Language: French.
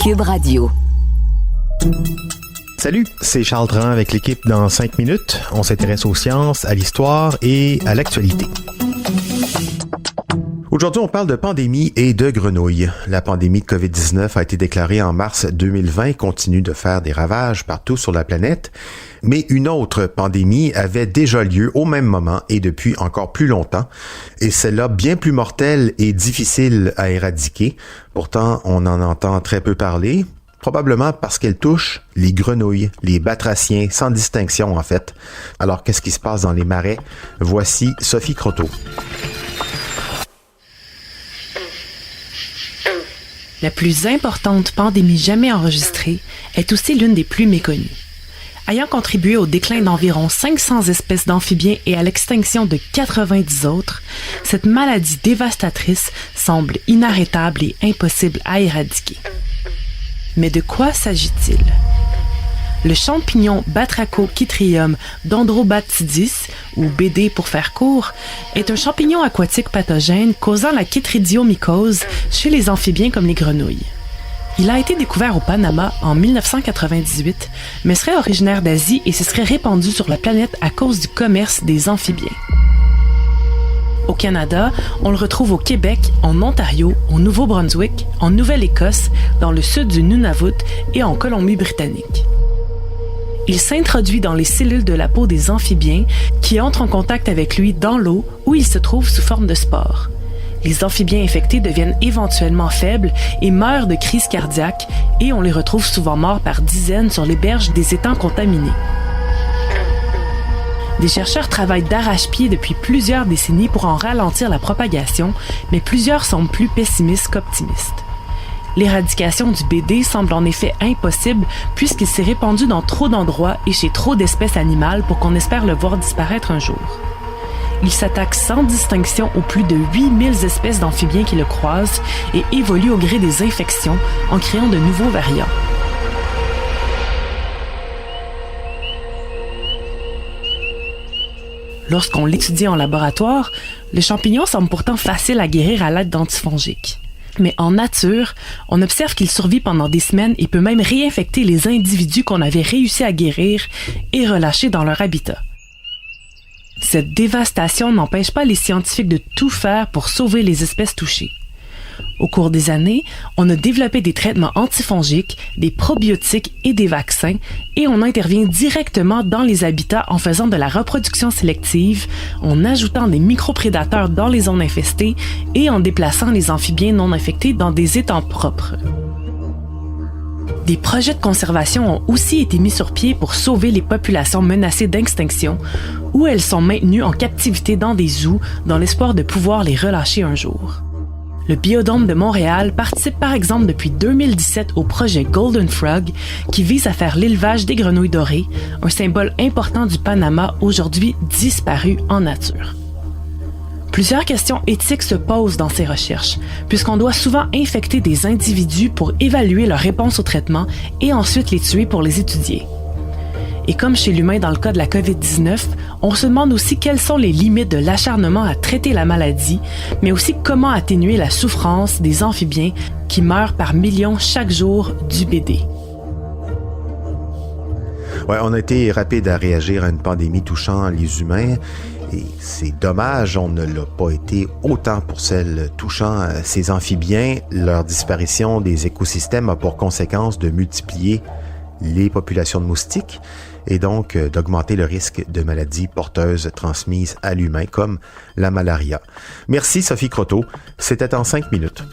Cube Radio. Salut, c'est Charles Dran avec l'équipe dans 5 minutes. On s'intéresse aux sciences, à l'histoire et à l'actualité. Aujourd'hui, on parle de pandémie et de grenouilles. La pandémie de COVID-19 a été déclarée en mars 2020 et continue de faire des ravages partout sur la planète. Mais une autre pandémie avait déjà lieu au même moment et depuis encore plus longtemps. Et celle-là bien plus mortelle et difficile à éradiquer. Pourtant, on en entend très peu parler. Probablement parce qu'elle touche les grenouilles, les batraciens, sans distinction en fait. Alors, qu'est-ce qui se passe dans les marais? Voici Sophie Croteau. La plus importante pandémie jamais enregistrée est aussi l'une des plus méconnues. Ayant contribué au déclin d'environ 500 espèces d'amphibiens et à l'extinction de 90 autres, cette maladie dévastatrice semble inarrêtable et impossible à éradiquer. Mais de quoi s'agit-il? Le champignon Batrachochytrium dendrobatidis, ou BD pour faire court, est un champignon aquatique pathogène causant la chytridiomycose chez les amphibiens comme les grenouilles. Il a été découvert au Panama en 1998, mais serait originaire d'Asie et se serait répandu sur la planète à cause du commerce des amphibiens. Au Canada, on le retrouve au Québec, en Ontario, au Nouveau-Brunswick, en Nouvelle-Écosse, dans le sud du Nunavut et en Colombie-Britannique. Il s'introduit dans les cellules de la peau des amphibiens qui entrent en contact avec lui dans l'eau où il se trouve sous forme de spore. Les amphibiens infectés deviennent éventuellement faibles et meurent de crise cardiaque et on les retrouve souvent morts par dizaines sur les berges des étangs contaminés. Des chercheurs travaillent d'arrache-pied depuis plusieurs décennies pour en ralentir la propagation, mais plusieurs semblent plus pessimistes qu'optimistes. L'éradication du BD semble en effet impossible puisqu'il s'est répandu dans trop d'endroits et chez trop d'espèces animales pour qu'on espère le voir disparaître un jour. Il s'attaque sans distinction aux plus de 8000 espèces d'amphibiens qui le croisent et évolue au gré des infections en créant de nouveaux variants. Lorsqu'on l'étudie en laboratoire, le champignon semble pourtant facile à guérir à l'aide d'antifongiques. Mais en nature, on observe qu'il survit pendant des semaines et peut même réinfecter les individus qu'on avait réussi à guérir et relâcher dans leur habitat. Cette dévastation n'empêche pas les scientifiques de tout faire pour sauver les espèces touchées. Au cours des années, on a développé des traitements antifongiques, des probiotiques et des vaccins, et on intervient directement dans les habitats en faisant de la reproduction sélective, en ajoutant des microprédateurs dans les zones infestées et en déplaçant les amphibiens non infectés dans des étangs propres. Des projets de conservation ont aussi été mis sur pied pour sauver les populations menacées d'extinction, où elles sont maintenues en captivité dans des zoos dans l'espoir de pouvoir les relâcher un jour. Le Biodôme de Montréal participe par exemple depuis 2017 au projet Golden Frog qui vise à faire l'élevage des grenouilles dorées, un symbole important du Panama aujourd'hui disparu en nature. Plusieurs questions éthiques se posent dans ces recherches, puisqu'on doit souvent infecter des individus pour évaluer leur réponse au traitement et ensuite les tuer pour les étudier. Et comme chez l'humain dans le cas de la COVID-19, on se demande aussi quelles sont les limites de l'acharnement à traiter la maladie, mais aussi comment atténuer la souffrance des amphibiens qui meurent par millions chaque jour du BD. Ouais, on a été rapide à réagir à une pandémie touchant les humains. Et c'est dommage, on ne l'a pas été autant pour celle touchant ces amphibiens. Leur disparition des écosystèmes a pour conséquence de multiplier les populations de moustiques et donc d'augmenter le risque de maladies porteuses transmises à l'humain comme la malaria. Merci Sophie Croteau, c'était en 5 minutes.